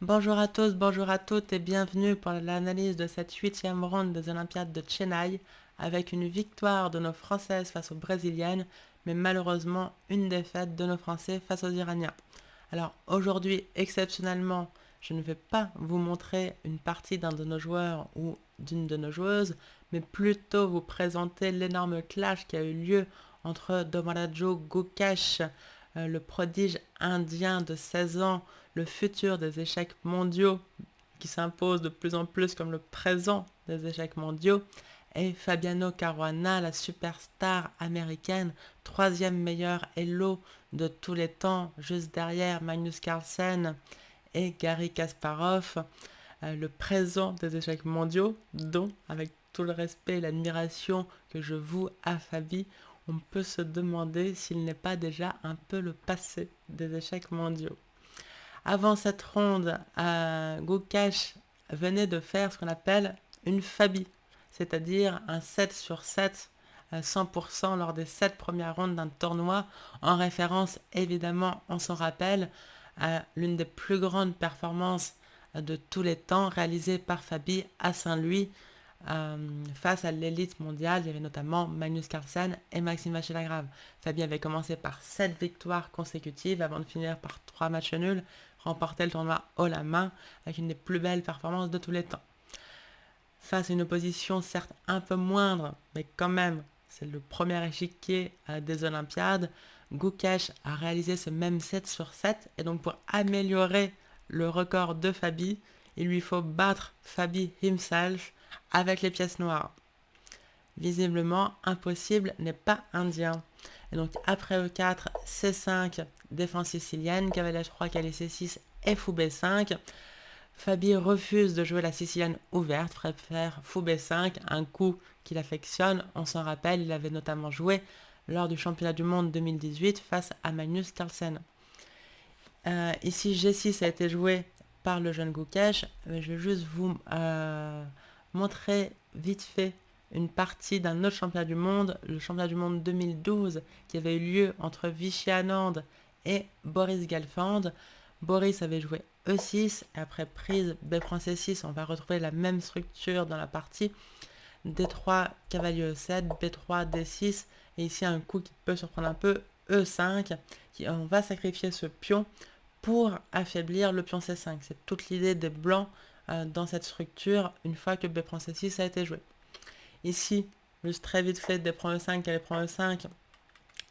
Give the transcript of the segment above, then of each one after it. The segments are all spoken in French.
Bonjour à tous, bonjour à toutes et bienvenue pour l'analyse de cette huitième ronde des Olympiades de Chennai avec une victoire de nos Françaises face aux Brésiliennes, mais malheureusement une défaite de nos Français face aux Iraniens. Alors aujourd'hui, exceptionnellement, je ne vais pas vous montrer une partie d'un de nos joueurs ou d'une de nos joueuses, mais plutôt vous présenter l'énorme clash qui a eu lieu entre Domarajo Gukesh, le prodige indien de 16 ans, le futur des échecs mondiaux, qui s'impose de plus en plus comme le présent des échecs mondiaux, et Fabiano Caruana, la superstar américaine, troisième meilleur Elo de tous les temps, juste derrière Magnus Carlsen et Garry Kasparov, le présent des échecs mondiaux, dont, avec tout le respect et l'admiration que je voue à Fabi, on peut se demander s'il n'est pas déjà un peu le passé des échecs mondiaux. Avant cette ronde, Gukesh venait de faire ce qu'on appelle une Fabi, c'est-à-dire un 7 sur 7 à 100% lors des 7 premières rondes d'un tournoi, en référence évidemment, on s'en rappelle, à l'une des plus grandes performances de tous les temps réalisée par Fabi à Saint-Louis face à l'élite mondiale. Il y avait notamment Magnus Carlsen et Maxime Vachier-Lagrave. Fabi avait commencé par 7 victoires consécutives avant de finir par 3 matchs nuls, remporter le tournoi haut la main avec une des plus belles performances de tous les temps. Face à une opposition certes un peu moindre, mais quand même, c'est le premier échiquier des Olympiades, Gukesh a réalisé ce même 7 sur 7, et donc pour améliorer le record de Fabi, il lui faut battre Fabi himself avec les pièces noires. Visiblement, impossible n'est pas indien. Et donc après E4, C5, défense sicilienne, cavalier H3, cavalier C6 et fou B5. Fabi refuse de jouer la sicilienne ouverte, préfère fou B5, un coup qu'il affectionne. On s'en rappelle, il avait notamment joué lors du championnat du monde 2018 face à Magnus Carlsen. Ici, G6 a été joué par le jeune Gukesh. Je vais juste vous montrer vite fait une partie d'un autre championnat du monde, le championnat du monde 2012, qui avait eu lieu entre Vichy Anand et Boris Gelfand. Boris avait joué E6, et après prise B prend C6, on va retrouver la même structure dans la partie. D3, cavalier E7, B3, D6, et ici un coup qui peut surprendre un peu, E5, on va sacrifier ce pion pour affaiblir le pion C5. C'est toute l'idée des blancs dans cette structure une fois que B prend C6 a été joué. Ici, juste très vite fait, D prend E5, cavalier prend E5,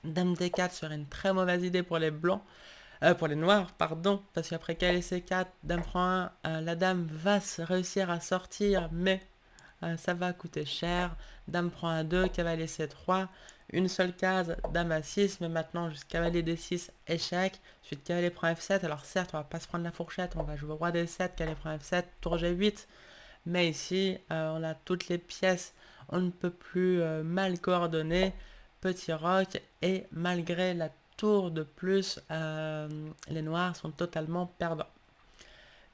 Dame D4 serait une très mauvaise idée pour les blancs, pour les noirs, pardon, parce qu'après cavalier C4, Dame prend 1, la dame va réussir à sortir, mais ça va coûter cher. Dame prend A2, cavalier C3, une seule case, dame A6, mais maintenant juste cavalier D6, échec. Ensuite cavalier prend F7, alors certes on va pas se prendre la fourchette, on va jouer roi D7, cavalier prend F7, tour G8, mais ici on a toutes les pièces, on ne peut plus mal coordonner, petit roc, et malgré la tour de plus, les noirs sont totalement perdants.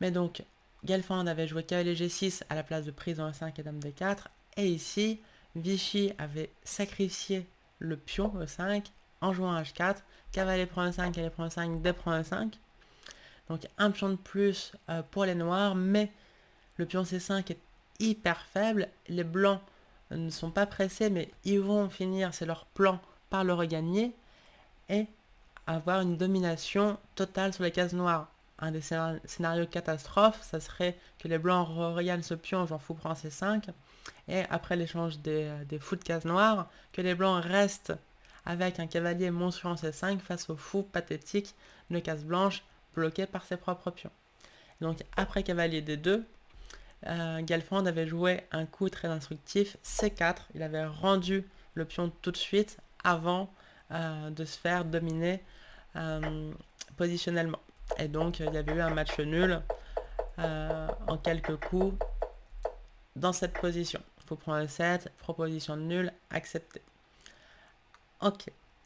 Mais donc, Gelfand avait joué cavalier G6 à la place de prise en E5 et dame D4. Et ici, Vichy avait sacrifié le pion E5 en jouant H4. Cavalier prend E5, cavalier prend E5, D prend E5. Donc un pion de plus pour les noirs, mais le pion C5 est hyper faible. Les blancs ne sont pas pressés, mais ils vont finir, c'est leur plan, par le regagner et avoir une domination totale sur les cases noires. Un des scénarios catastrophes, ça serait que les blancs regagnent ce pion, j'en fous prend C5, et après l'échange des fous de cases noires, que les blancs restent avec un cavalier monstrueux en C5 face au fou pathétique de cases blanches bloqué par ses propres pions. Donc après cavalier D2, Gelfand avait joué un coup très instructif, C4, il avait rendu le pion tout de suite avant de se faire dominer positionnellement. Et donc il y avait eu un match nul en quelques coups dans cette position. Faut prendre 7, proposition nulle, acceptée. Ok,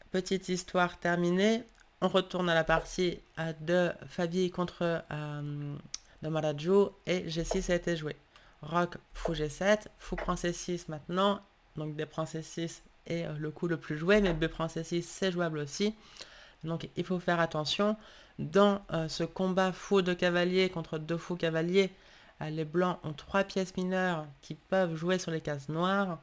petite histoire terminée. On retourne à la partie de Fabi contre Domarajo et G6 a été joué. Roc, fou G7, fou prend C6 maintenant, donc D prend C6 est le coup le plus joué, mais B prend C6 c'est jouable aussi. Donc il faut faire attention. Dans ce combat fou de cavalier contre 2 fous cavaliers, les blancs ont 3 pièces mineures qui peuvent jouer sur les cases noires.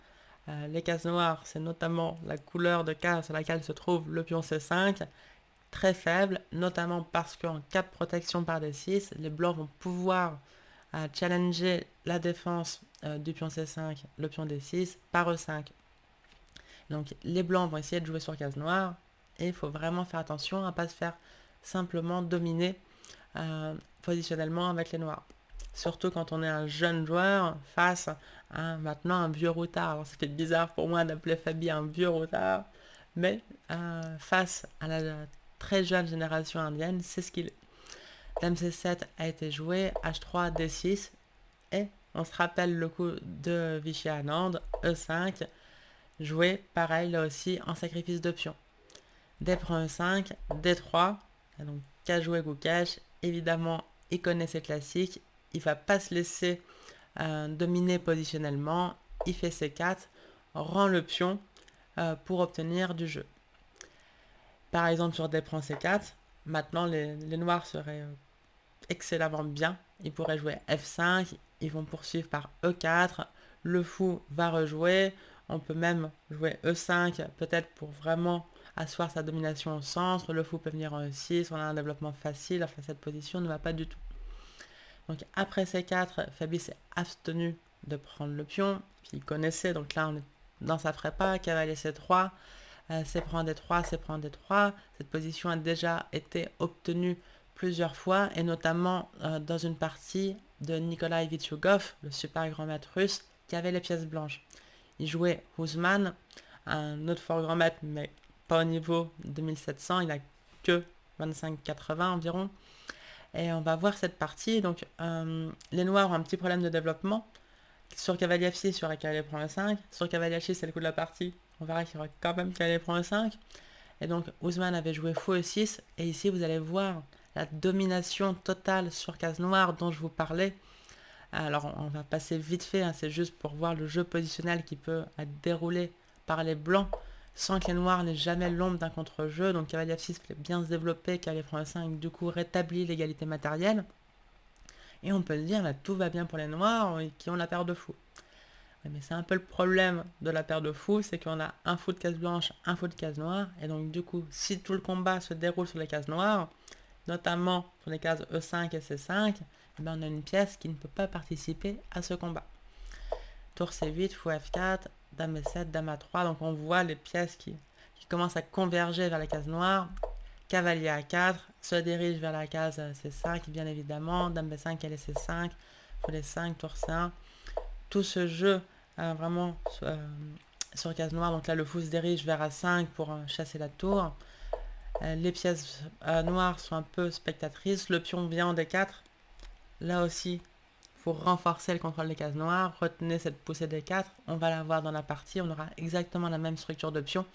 Les cases noires, c'est notamment la couleur de case sur laquelle se trouve le pion C5, très faible, notamment parce qu'en cas de protection par D6, les blancs vont pouvoir challenger la défense du pion C5, le pion D6, par E5. Donc les blancs vont essayer de jouer sur case noire, et il faut vraiment faire attention à ne pas se faire simplement dominer positionnellement avec les noirs. Surtout quand on est un jeune joueur face à maintenant un vieux routard. Alors ça fait bizarre pour moi d'appeler Fabi un vieux routard, mais face à la très jeune génération indienne, c'est ce qu'il est. Dame C7 a été joué, H3, D6, et on se rappelle le coup de Vichy Anand, E5, joué pareil là aussi en sacrifice de pion. D prend E5, D3, donc qu'a joué Gukesh, évidemment il connaît ses classiques, il va pas se laisser dominer positionnellement, il fait C4, rend le pion pour obtenir du jeu. Par exemple sur D prend C4, maintenant les noirs seraient excellemment bien, ils pourraient jouer F5, ils vont poursuivre par E4, le fou va rejouer, on peut même jouer E5 peut-être pour vraiment asseoir sa domination au centre, le fou peut venir en E6, on a un développement facile, enfin cette position ne va pas du tout. Donc après C4, Fabi s'est abstenu de prendre le pion, puis il connaissait, donc là on est dans sa prépa, cavalier C3, C prend D3, C prend D3, cette position a déjà été obtenue plusieurs fois, et notamment dans une partie de Nikolai Vityugov, le super grand maître russe, qui avait les pièces blanches. Il jouait Ousmane, un autre fort grand maître, mais pas au niveau de 1700, il a que 25-80 environ. Et on va voir cette partie. Donc les noirs ont un petit problème de développement. Sur cavalier F6, sur cavalier prend E5. Sur cavalier H6, c'est le coup de la partie. On verra qu'il y aura quand même cavalier prend E5. Et donc Ousmane avait joué fou E6. Et ici, vous allez voir la domination totale sur case noire dont je vous parlais. Alors on va passer vite fait, hein, c'est juste pour voir le jeu positionnel qui peut être déroulé par les blancs sans que les noirs n'aient jamais l'ombre d'un contre-jeu. Donc cavalier F6 fait bien se développer, cavalier prend E5 du coup rétablit l'égalité matérielle. Et on peut se dire, là, tout va bien pour les noirs qui ont la paire de fous. Mais c'est un peu le problème de la paire de fous, c'est qu'on a un fou de case blanche, un fou de case noire. Et donc du coup, si tout le combat se déroule sur les cases noires, notamment sur les cases E5 et C5, eh bien on a une pièce qui ne peut pas participer à ce combat. Tour C8, fou F4, dame E7, dame A3, donc on voit les pièces qui commencent à converger vers les cases noires. Cavalier A4 se dirige vers la case C5, bien évidemment, dame B5, elle est C5, fou D5, tour C1. Tout ce jeu vraiment sur case noire, donc là le fou se dirige vers A5 pour chasser la tour. Les pièces noires sont un peu spectatrices, le pion vient en D4. Là aussi, il faut renforcer le contrôle des cases noires, retenez cette poussée D4, on va la voir dans la partie, on aura exactement la même structure de pion.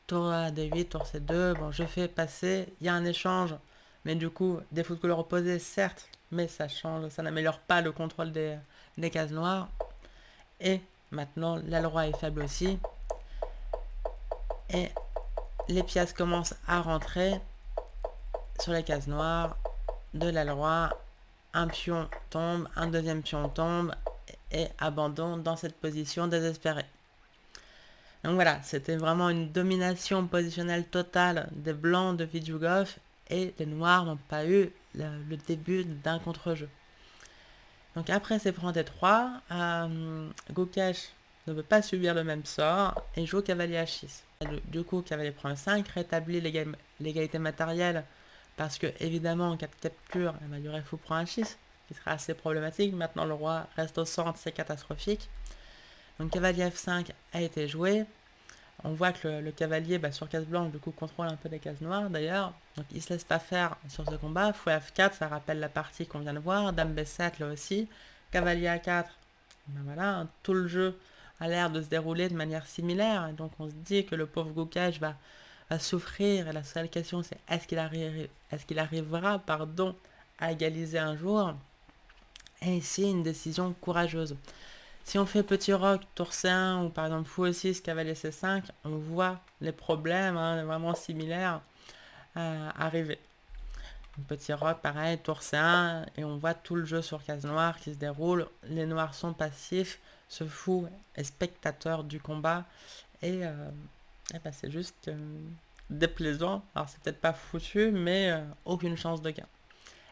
Tour D8, tour C2, bon je fais passer, il y a un échange, mais du coup, des fous de couleur opposée, certes, mais ça change, ça n'améliore pas le contrôle des cases noires. Et maintenant, l'aile roi est faible aussi. Et les pièces commencent à rentrer sur les cases noires de l'aile roi. Un pion tombe, un deuxième pion tombe, et abandon dans cette position désespérée. Donc voilà, c'était vraiment une domination positionnelle totale des blancs de Vityugov, et les noirs n'ont pas eu le début d'un contre-jeu. Donc après c'est prend D3, Gukesh ne veut pas subir le même sort et joue cavalier H6. Du coup cavalier prend E5, rétablit l'égalité matérielle, parce que évidemment en cas de capture, il y aurait fou prend H6, qui sera assez problématique. Maintenant le roi reste au centre, c'est catastrophique. Donc cavalier F5 a été joué. On voit que le cavalier sur case blanche du coup contrôle un peu les cases noires d'ailleurs. Donc il se laisse pas faire sur ce combat. Fou F4, ça rappelle la partie qu'on vient de voir. Dame B7 là aussi. Cavalier A4. Ben voilà, tout le jeu a l'air de se dérouler de manière similaire. Et donc on se dit que le pauvre Gukesh va souffrir. Et la seule question c'est est-ce qu'il arrivera à égaliser un jour. Et ici une décision courageuse. Si on fait petit roc, tour C1 ou par exemple fou E6, cavalier C5, on voit les problèmes vraiment similaires. arriver. Petit roc, pareil, tour C1, et on voit tout le jeu sur case noire qui se déroule. Les noirs sont passifs, ce fou est spectateur du combat, et bah, c'est juste déplaisant. Alors c'est peut-être pas foutu, mais aucune chance de gain.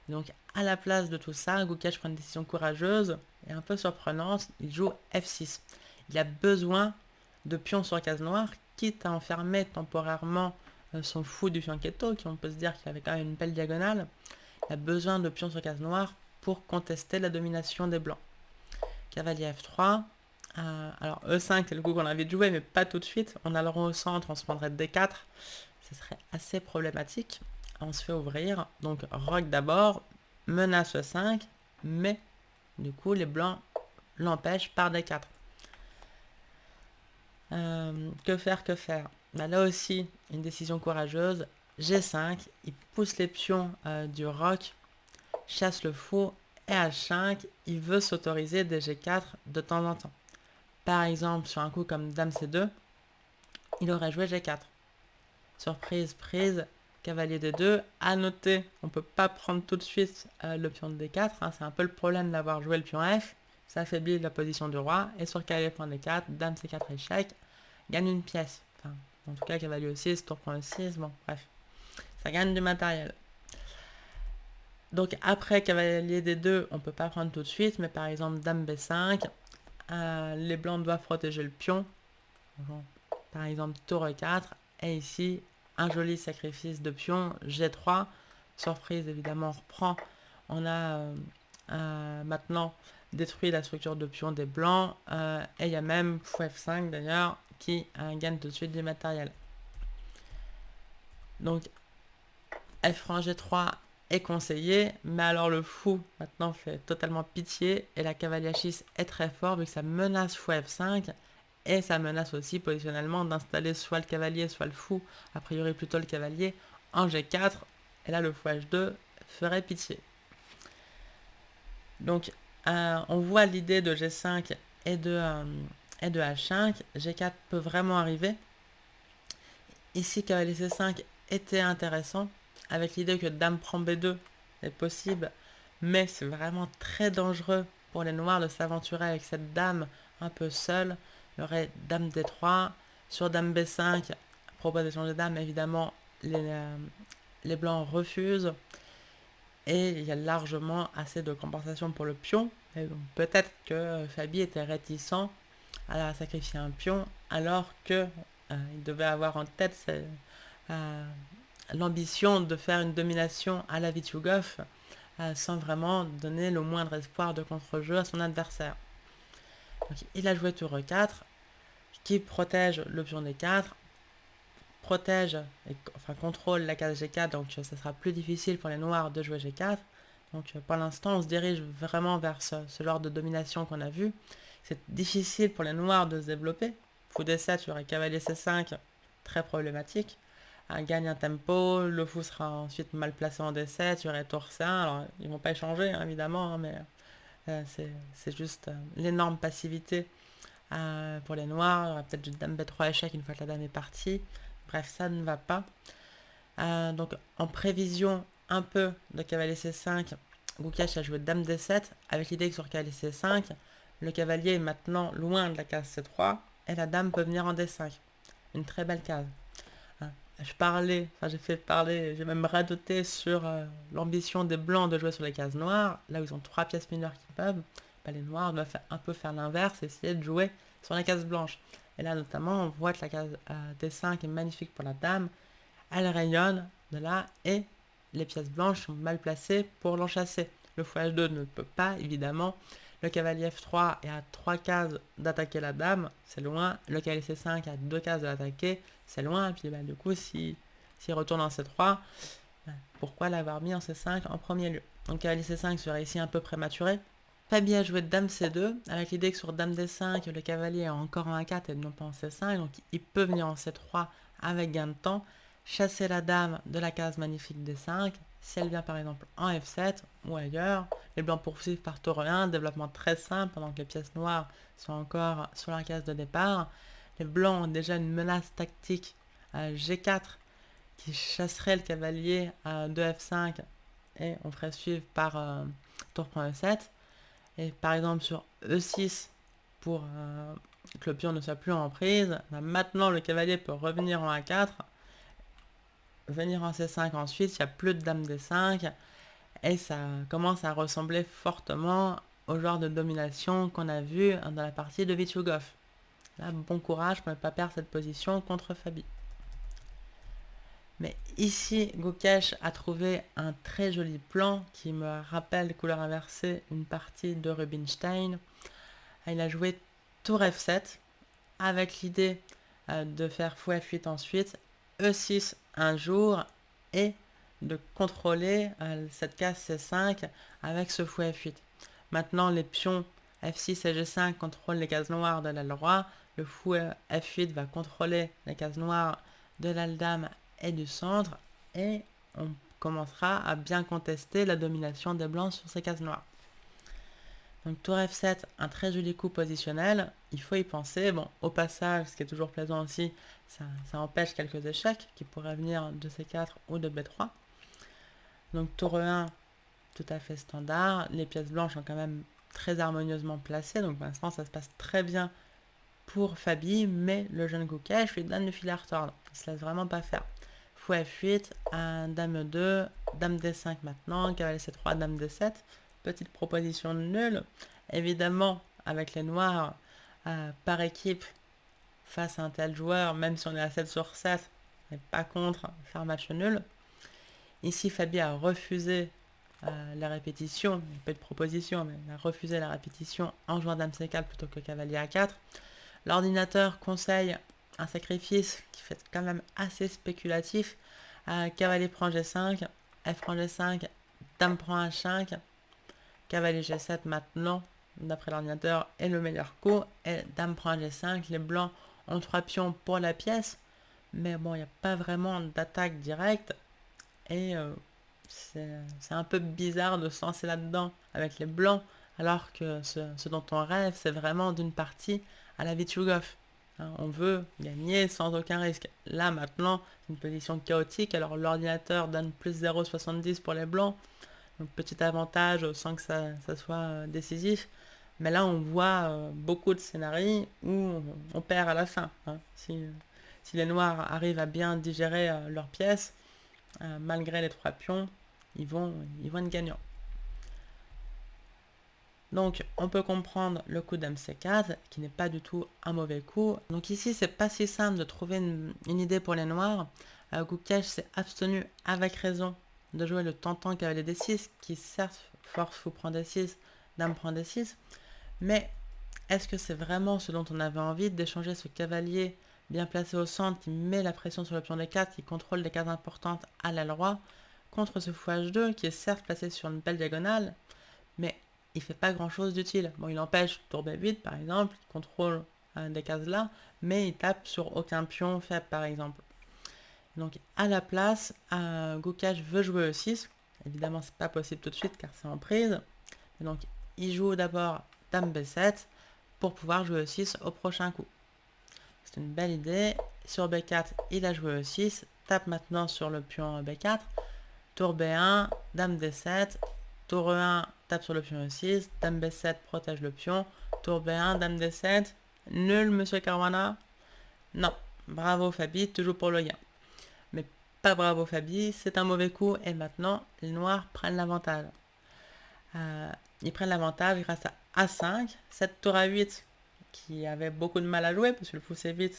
Donc à la place de tout ça, Gukesh prend une décision courageuse et un peu surprenante, il joue F6. Il a besoin de pions sur case noire, quitte à enfermer temporairement son fou du fianchetto, qui on peut se dire qu'il avait quand même une belle diagonale. Il a besoin de pions sur case noire pour contester la domination des blancs. Cavalier F3. Alors E5 c'est le coup qu'on a envie de jouer, mais pas tout de suite. On a le rond au centre, on se prendrait D4. Ce serait assez problématique. On se fait ouvrir. Donc roc d'abord, menace E5, mais du coup les blancs l'empêchent par D4. Que faire bah, là aussi, une décision courageuse. G5, il pousse les pions du roc, chasse le fou, et H5, il veut s'autoriser des G4 de temps en temps. Par exemple, sur un coup comme Dame C2, il aurait joué G4. Surprise, prise, cavalier D2. À noter, on ne peut pas prendre tout de suite le pion de D4. Hein, c'est un peu le problème d'avoir joué le pion F. Ça affaiblit la position du roi. Et sur cavalier point D4, Dame C4 échec, gagne une pièce. Enfin, en tout cas, cavalier E6, tour point E6, bon, bref. Ça gagne du matériel. Donc après cavalier D2, on ne peut pas prendre tout de suite, mais par exemple Dame B5, les blancs doivent protéger le pion. Par exemple tour E4, et ici, un joli sacrifice de pion, G3. Surprise, évidemment, on reprend. On a maintenant détruit la structure de pion des blancs, et il y a même fou F5 d'ailleurs, qui gagne tout de suite du matériel. Donc F franc G3 est conseillé, mais alors le fou maintenant fait totalement pitié, et la cavalier H6 est très fort vu que ça menace fou F5, et ça menace aussi positionnellement d'installer soit le cavalier, soit le fou, a priori plutôt le cavalier, en G4, et là le fou H2 ferait pitié. Donc on voit l'idée de G5 et de H5, G4 peut vraiment arriver. Ici cavalier C5 était intéressant, avec l'idée que Dame prend B2 est possible, mais c'est vraiment très dangereux pour les noirs de s'aventurer avec cette dame un peu seule. Il y aurait Dame D3, sur Dame B5, proposition de Dame, évidemment, les blancs refusent, et il y a largement assez de compensation pour le pion. Peut-être que Fabi était réticent à sacrifier un pion, alors que il devait avoir en tête l'ambition de faire une domination à la Vityugov sans vraiment donner le moindre espoir de contre-jeu à son adversaire. Donc, il a joué tour E4 qui protège le pion D4, contrôle la case G4, donc ça sera plus difficile pour les noirs de jouer G4. Donc pour l'instant on se dirige vraiment vers ce genre de domination qu'on a vu. C'est difficile pour les noirs de se développer. Fou D7, il y aurait cavalier C5, très problématique. Gagne un tempo, le fou sera ensuite mal placé en D7, il y aurait tour C1, alors ils vont pas échanger hein, évidemment, hein, mais c'est juste l'énorme passivité pour les noirs. Il y aura peut-être du Dame B3 échec une fois que la dame est partie. Bref, ça ne va pas. Donc en prévision un peu de cavalier C5, Gukesh a joué Dame D7 avec l'idée que sur cavalier C5, le cavalier est maintenant loin de la case C3 et la dame peut venir en D5. Une très belle case. J'ai même radoté sur l'ambition des blancs de jouer sur les cases noires, là où ils ont 3 pièces mineures qui peuvent. Les noirs doivent un peu faire l'inverse, essayer de jouer sur les cases blanches. Et là notamment, on voit que la case D5 est magnifique pour la dame, elle rayonne de là, et les pièces blanches sont mal placées pour l'enchasser. Le fou H2 ne peut pas, évidemment. Le cavalier F3 est à 3 cases d'attaquer la dame, c'est loin. Le cavalier C5 a 2 cases de l'attaquer, c'est loin. Et puis du coup, s'il retourne en C3, pourquoi l'avoir mis en C5 en premier lieu? Donc cavalier C5 serait ici un peu prématuré. Fabi a joué Dame C2, avec l'idée que sur Dame D5, le cavalier est encore en A4 et non pas en C5, donc il peut venir en C3 avec gain de temps, chasser la dame de la case magnifique D5. Si elle vient par exemple en F7 ou ailleurs, les blancs poursuivent par tour 1, développement très simple pendant que les pièces noires sont encore sur la case de départ. Les blancs ont déjà une menace tactique à G4 qui chasserait le cavalier à 2F5 et on ferait suivre par tour prend E7. Et par exemple sur E6 pour que le pion ne soit plus en prise, maintenant le cavalier peut revenir en A4, venir en C5 ensuite, il n'y a plus de dame D5 et ça commence à ressembler fortement au genre de domination qu'on a vu dans la partie de Vichugov. Là, bon courage pour ne pas perdre cette position contre Fabi. Mais ici, Gukesh a trouvé un très joli plan qui me rappelle, couleur inversée, une partie de Rubinstein. Il a joué tour F7 avec l'idée de faire fou F8 ensuite, E6 un jour et de contrôler cette case C5 avec ce fou F8. Maintenant, les pions F6 et G5 contrôlent les cases noires de l'aile roi. Le fou F8 va contrôler les cases noires de l'aile dame et du centre. Et on commencera à bien contester la domination des blancs sur ces cases noires. Donc tour F7, un très joli coup positionnel. Il faut y penser. Bon, au passage, ce qui est toujours plaisant aussi, ça empêche quelques échecs qui pourraient venir de C4 ou de B3. Donc tour E1, tout à fait standard. Les pièces blanches sont quand même très harmonieusement placées. Donc pour l'instant, ça se passe très bien pour Fabi. Mais le jeune Gukesh lui donne le fil à retordre. Il ne se laisse vraiment pas faire. Fou F8, dame E2, dame D5 maintenant, cavalier C3, dame D7. Petite proposition nulle. Évidemment, avec les noirs par équipe face à un tel joueur, même si on est à 7 sur 7, on n'est pas contre faire match nul. Ici, Fabi a refusé la répétition, pas de proposition, mais il a refusé la répétition en jouant dame C4 plutôt que cavalier A4. L'ordinateur conseille un sacrifice qui fait quand même assez spéculatif. Cavalier prend G5, F prend G5, dame prend H5, cavalier G7 maintenant, d'après l'ordinateur, est le meilleur coup. Et dame prend G5, les blancs ont 3 pions pour la pièce. Mais bon, il n'y a pas vraiment d'attaque directe. Et c'est un peu bizarre de se lancer là-dedans avec les blancs, alors que ce dont on rêve, c'est vraiment d'une partie à la Vichugov. On veut gagner sans aucun risque. Là, maintenant, c'est une position chaotique, alors l'ordinateur donne plus 0,70 pour les blancs. Donc, petit avantage sans que ça soit décisif. Mais là, on voit beaucoup de scénarios où on perd à la fin. Si les noirs arrivent à bien digérer leurs pièces, malgré les 3 pions, ils vont être gagnants. Donc on peut comprendre le coup dame C4 qui n'est pas du tout un mauvais coup. Donc ici c'est pas si simple de trouver une idée pour les noirs. Gukesh s'est abstenu avec raison de jouer le tentant cavalier D6 qui certes force fou prend D6, dame prend D6. Mais est-ce que c'est vraiment ce dont on avait envie d'échanger ce cavalier bien placé au centre qui met la pression sur le pion D4, qui contrôle des cases importantes à l'aile roi, contre ce fou H2 qui est certes placé sur une belle diagonale, mais il fait pas grand chose d'utile. Bon, il empêche tour B8 par exemple, il contrôle des cases là, mais il tape sur aucun pion faible par exemple. Donc à la place, Gukesh veut jouer E6. Évidemment, c'est pas possible tout de suite car c'est en prise. Et donc il joue d'abord dame B7 pour pouvoir jouer E6 au prochain coup. C'est une belle idée. Sur B4, il a joué E6. Tape maintenant sur le pion B4. Tour B1, dame D7. Tour E1, tape sur le pion E6. Dame B7 protège le pion. Tour B1, dame D7. Nul, monsieur Caruana? Non. Bravo Fabi, toujours pour le gain. Mais pas bravo Fabi, c'est un mauvais coup. Et maintenant, les noirs prennent l'avantage. Ils prennent l'avantage grâce à A5. Cette tour A8 qui avait beaucoup de mal à jouer parce que le fou C8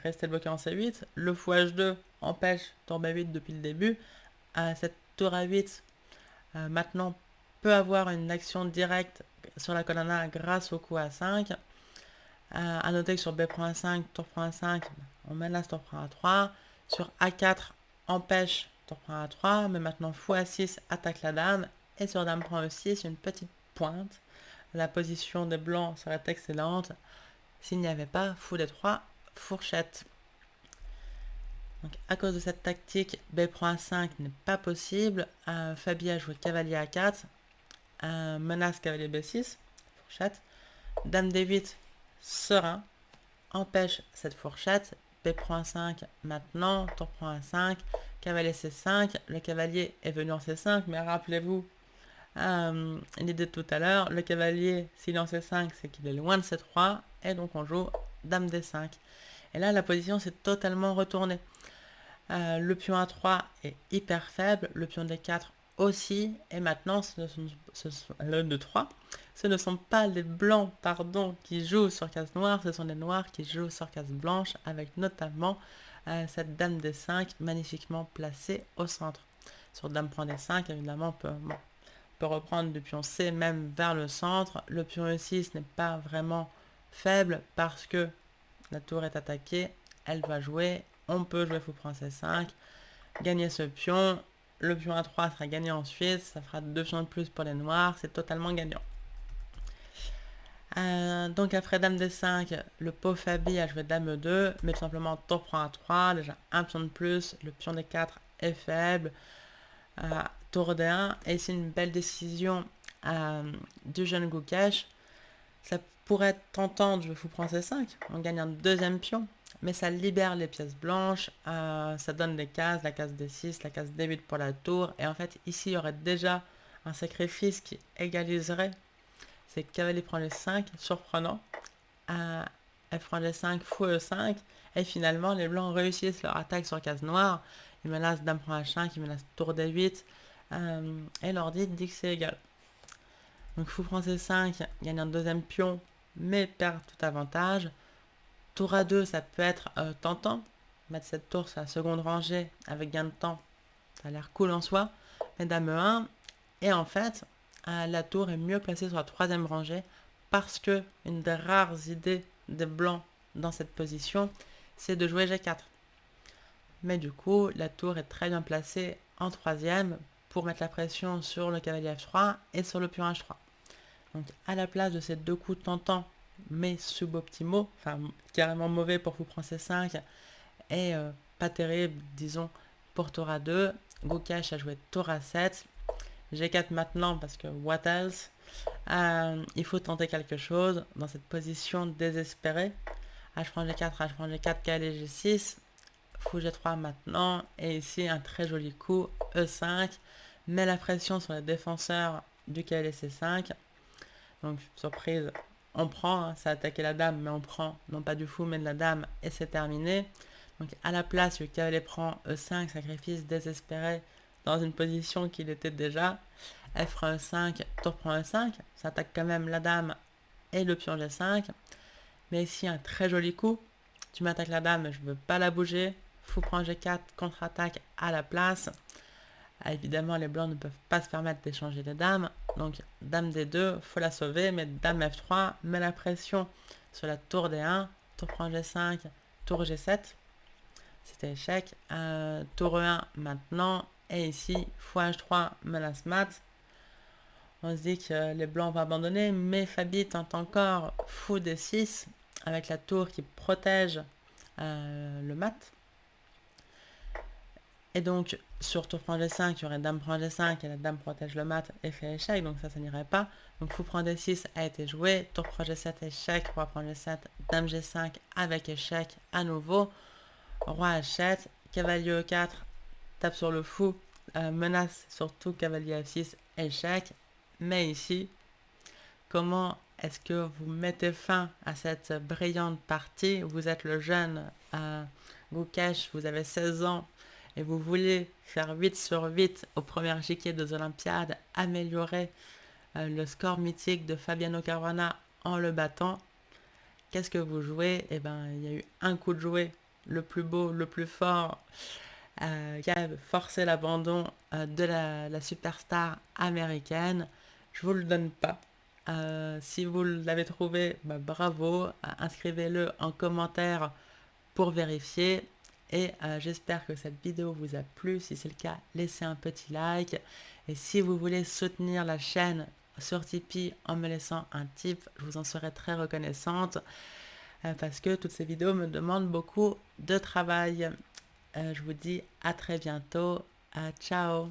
restait bloqué en C8. Le fou H2 empêche tour B8 depuis le début. Cette tour A8 maintenant peut avoir une action directe sur la colonne A grâce au coup A5. A noter que sur B prend A5, tour prend A5, on menace tour prend A3. Sur A4 empêche tour prend A3, mais maintenant fou A6 attaque la dame. Et sur dame prend E6, une petite pointe. La position des blancs serait excellente s'il n'y avait pas fou D3 fourchette. Donc à cause de cette tactique, B prend A5 n'est pas possible. Fabi a joué cavalier A4, menace cavalier B6, fourchette. Dame D8 serein, empêche cette fourchette. B prend un 5 maintenant, tour prend un 5, cavalier C5, le cavalier est venu en C5, mais rappelez-vous l'idée de tout à l'heure, le cavalier, s'il est en C5, c'est qu'il est loin de C3, et donc on joue dame D5. Et là, la position s'est totalement retournée. Le pion A3 est hyper faible, le pion D4 aussi, et maintenant le 2-3, ce ne sont pas les blancs qui jouent sur case noire, ce sont les noirs qui jouent sur case blanche, avec notamment cette dame D5 magnifiquement placée au centre. Sur dame prend D5, évidemment, on peut reprendre le pion C même vers le centre. Le pion E6 n'est pas vraiment faible parce que la tour est attaquée, elle va jouer, on peut jouer fou prend C5, gagner ce pion, le pion A3 sera gagné ensuite, ça fera 2 pions de plus pour les noirs, c'est totalement gagnant. Donc après dame D5, le pauvre Fabi a joué dame E2, mais tout simplement tour prend A3, déjà un pion de plus, le pion D4 est faible, tour D1, et c'est une belle décision du jeune Gukesh. Ça pourrait être tentant de jouer fou prend C5, on gagne un deuxième pion, mais ça libère les pièces blanches, ça donne des cases, la case D6, la case D8 pour la tour, et en fait ici il y aurait déjà un sacrifice qui égaliserait. C'est cavalier prend les 5, surprenant, F prend les 5, fou E5, et finalement les blancs réussissent leur attaque sur case noire, ils menacent dame prend H5, ils menacent tour D8, et l'ordi dit que c'est égal. Donc fou prend C5, gagne un deuxième pion, mais perd tout avantage. Tour A2, ça peut être tentant. Mettre cette tour sur la seconde rangée avec gain de temps, ça a l'air cool en soi. Mais dame E1, et en fait, la tour est mieux placée sur la troisième rangée parce que une des rares idées des blancs dans cette position, c'est de jouer G4. Mais du coup, la tour est très bien placée en troisième pour mettre la pression sur le cavalier F3 et sur le pion H3. Donc à la place de ces deux coups tentants mais suboptimaux, enfin carrément mauvais pour fou prend C5 et pas terrible disons pour tour A2, Gukesh a joué tour A7, G4 maintenant parce que what else, il faut tenter quelque chose dans cette position désespérée. H prend G4, H prend G4, cavalier G6, fou G3 maintenant, et ici un très joli coup, E5, met la pression sur les défenseurs du cavalier C5. Donc surprise, on prend, ça a attaqué la dame, mais on prend, non pas du fou, mais de la dame, et c'est terminé. Donc à la place, le cavalier prend E5, sacrifice désespéré, dans une position qu'il était déjà. F prend E5, tour prend E5, ça attaque quand même la dame et le pion G5. Mais ici, un très joli coup. Tu m'attaques la dame, mais je ne veux pas la bouger. Fou prend G4, contre-attaque à la place. Évidemment, les blancs ne peuvent pas se permettre d'échanger les dames. Donc, dame D2, faut la sauver, mais dame F3, met la pression sur la tour D1. Tour prend G5, tour G7. C'était échec. Tour E1 maintenant. Et ici, fou H3, menace mat. On se dit que les blancs vont abandonner, mais Fabi tente encore fou D6 avec la tour qui protège le mat. Et donc, sur tour prend G5, il y aurait dame prend G5 et la dame protège le mat et fait échec, donc ça n'irait pas. Donc fou prend D6 a été joué, tour prend G7 échec, roi prend G7, dame G5 avec échec à nouveau, roi H7, cavalier E4, tape sur le fou, menace surtout cavalier F6, échec. Mais ici, comment est-ce que vous mettez fin à cette brillante partie? Vous êtes le jeune Gukesh, vous avez 16 ans, et vous voulez faire 8 sur 8 au premier échiquier des Olympiades, améliorer le score mythique de Fabiano Caruana en le battant, qu'est-ce que vous jouez? Eh bien, il y a eu un coup de jouet, le plus beau, le plus fort, qui a forcé l'abandon de la superstar américaine. Je vous le donne pas. Si vous l'avez trouvé, bah, bravo, inscrivez-le en commentaire pour vérifier. Et j'espère que cette vidéo vous a plu. Si c'est le cas, laissez un petit like. Et si vous voulez soutenir la chaîne sur Tipeee en me laissant un tip, je vous en serai très reconnaissante. Parce que toutes ces vidéos me demandent beaucoup de travail. Je vous dis à très bientôt. Ciao!